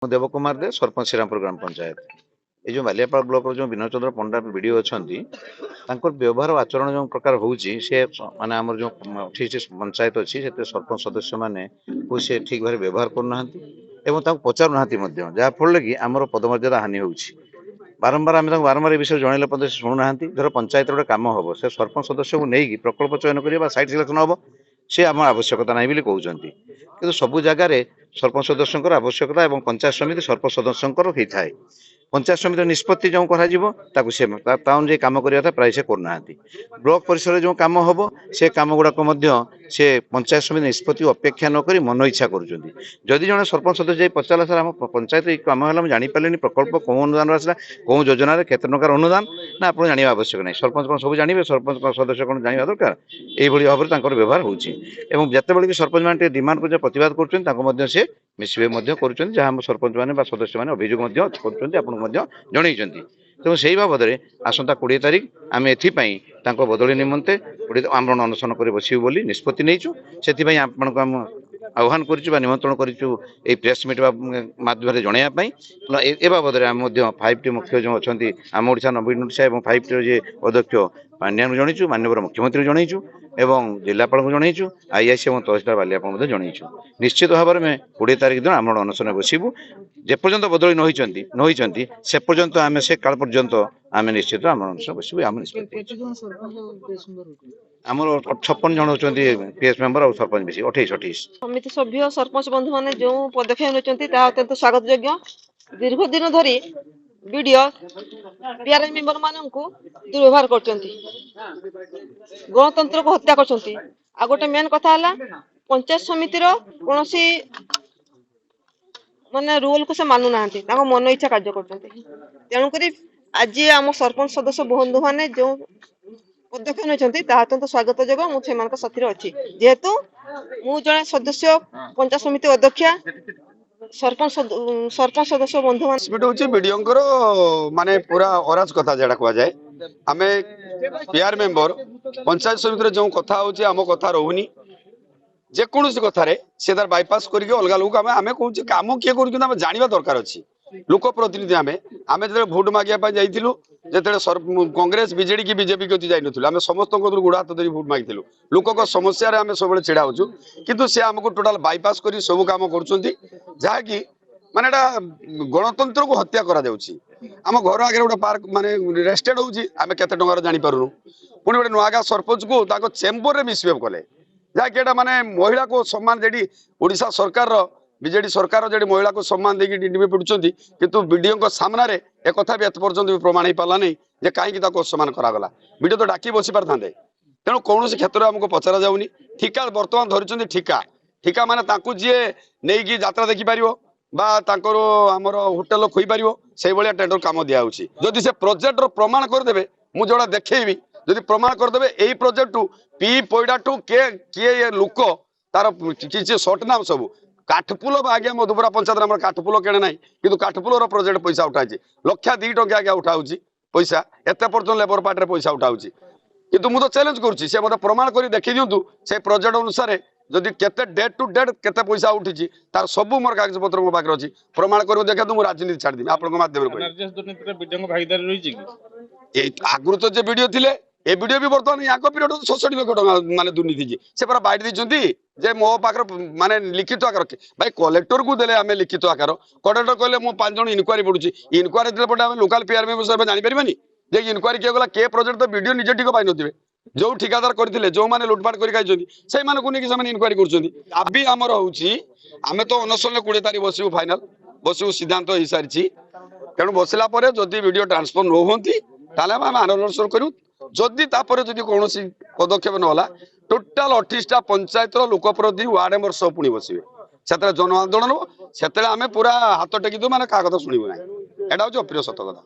देव कुमार दे सरपंच श्रीरामपुर ग्राम पंचायत ये जो बालियापाल ब्लॉक जो विनोद चंद्र पंडा वीडियो अच्छा व्यवहार आचरण जो प्रकार होची से माने हमर जो पंचायत अच्छी से सरपंच सदस्य माने से ठीक भाव व्यवहार करना पचारू ना जहाँफल कि आमर पदमर्यादा हानि होची बारंबार आम बारंबार विषय जनइले शुणुना धर पंचायत गोटे कम हम से सरपंच सदस्य को नहीं प्रकल्प चयन कर सैट सिलेक्शन हम सी आम आवश्यकता ना बोली कहते कि सबू जगार सरपंच सदस्य आवश्यकता और पंचायत समिति सरपंच सदस्य होता है पंचायत समिति निष्पत्ति जो अनुଯାୟୀ कम करने प्राय से करना ब्लॉक परिसर जो कम हम से कम गुड़ाक से पंचायत समिति निष्पत्ति अपेक्षा नक मन इच्छा करुँच जदि जड़े सरपंच सदस्य पचारा सर आम पंचायत कम है जापारे प्रकल्प कौ अनुदान आसला कौ योजन केते टंकार अनुदान ना आप जाना आवश्यक नहीं सरपंच कौन सब जानवे सरपंच सदस्य कौन जाना दरकार यही भाव में व्यवहार होते कि सरपंच मैंने डिमांड को प्रतिवाद कर मिसबिहेव कर जहाँ सरपंच मैंने सदस्य मैंने अभियोग कर तेणु से बाबद आसंता 20 तारीख आम एपाई बदली निमंते आमरण अनशन कर बसबू बोली निष्पत्ति नहीं से आम आह्वान कर निमंत्रण कर प्रेस मीट माध्यम जनवाई ए बाबद आम 5टी मुख्य जो अच्छा आम ओडिशा नवीन ओडिशा और 5टी जे अध्यक्ष पांड्यान जनईचु माननीय मुख्यमंत्री जनईचु एवं जिलापाल को जनईचु आईआईसी और तहसीलदार बालियापाल जनईचु निश्चित भाव में 20 तारीख दिन आमरण अनशन बसबू जेपर्यंत बदली नई से पर्यंत आम से काल पर्यंत आम निश्चित आमरण अनशन बसबू आम आमर 56 जन अच्छा पीएस मेंबर और सरपंच मिसी 28 समिति सभ्य सरपंच बंधु मैंने जो पदक्षेप नहीं अत्यंत स्वागत योग्य दीर्घ दिन धरी वीडियो पीआरआई मेंबर मानू दुर्व्यवहार कर गणतंत्र को हत्या कर गोटे मेन कथा पंचायत समिति कौन माने रूल को से मानु ना मन इच्छा कार्य तेणुक आज आम सरपंच सदस्य बंधु मैंने जो पदक्षेप नहीं अत्यंत स्वागत योग्य मुझे साथी अच्छी जेहेतु मु जड़े सदस्य पंचायत समिति अध्यक्षा सरपंच सदस्य बंधु माने पूरा अराज कथा जड़ा कह जाए आम पीआर मेंबर पंचायत समिति जो कथा होची आम कथा रोनी जेकोसी कथार सी तार बाईपास करके अलग लोक आम कौन कम किए कर जानवा दरकार अच्छी लोक प्रतिनिधि आम आम जो भोट मागे जाइलु जो कांग्रेस बीजेडी की बीजेपी के जाइनु आम समस्त गुड़ हाथ धरी भोट मागिलु लोक समस्या आम सब छिड़ा हो कि सी आमको टोटाल बाईपास कर सब कम कर माने गणतंत्र को हत्या करा आम घर आगे गोटे पार्क माने रेस्टेड होची आम केते टंकार जानि पारुनु पुणी गोटे नुआगा सरपंच को चेम्बर रे मिसबिहेव कले जहाँकि माने महिला को सम्मान जेडी ओडिशा सरकार बीजेडी सरकार जेडी महिला को सम्मान देकी डिंडे पड़ुचंती किंतु वीडियो सामना रे एक कथा भी एपर्यंत भी प्रमाण हो पाला नहीं जे कहीं सम्मान करागला वीडियो तो डाकी बसी पार था तेणु कौन क्षेत्र में आमको पचरा जाऊनी ठिका बर्तमान धरी ठिका ठिका माने जी नहीं यात्रा देखिपर आमर होटेल खोई पार से भाया टेंडर कम दिखाई जदि से प्रोजेक्ट प्रमाण करदे मुझे जोड़ा देखी जदि प्रमाण करदे यही प्रोजेक्ट पी पैडा टू किए लोक तार किसी सर्ट नाम सब काठपुल आगे मधुपुरा पंचायत काठपुल केणे ना कि काठपुल प्रोजेक्ट पैसा उठाई 1,02 टंका आगे उठाऊ पैसा एत पर्यटन लेबर पार्टी पैसा उठाऊ किंतु मुझे चैलेंज करुच्ची से मतलब प्रमाण कर देखी दिंतु से प्रोजेक्ट अनुसार जदि केते डेट टू डेट केते पैसा उठी तार सब मोर कागज पत्र मो पाखे अच्छी प्रमाण कर देखा तो राजनीति छाड़देवी आप आगुरी तो जो वीडियो थे ए वीडियो भी बर्तमान या पीरियड 67 लाख टका माने दुर्नीति से पूरा बाइट दी जे मो पाखर माने लिखित आकार भाई कलेक्टर को देले आमे लिखित आकार कलेक्टर कहले मो 5 जन इनक्वारी पड़ुची इनक्वारी देले पटे आमे लोकल पीआर मेंबर सब जानि परिबानी जे इनक्वारी के गला के प्रोजेक्ट तो वीडियो निजे ठीक पाइ नथिबे जो ठिकादार करथिले जो माने लुटपाट करि खाइछोनी से माने को नेकी से इनक्वारी करछोनी आबी हमर होउची आमे तो 19 20 तारिख बसिबु फाइनल बसिबु सिद्धांत हि सारिची तेणु बसला परे जदि वीडियो ट्रांसफर न होंती ताले आमे आंदोलन करू जदि तापर जदि कौन पदक्षेप ना टोटाल 28टा पंचायत लोक प्रति वार्ड मेंबर सब पुणी बसवे से जन आंदोलन से आम पूरा हाथ टेकी दू माने क्या कथा शुणु ना एटा हूँ अप्रिय सत कथा।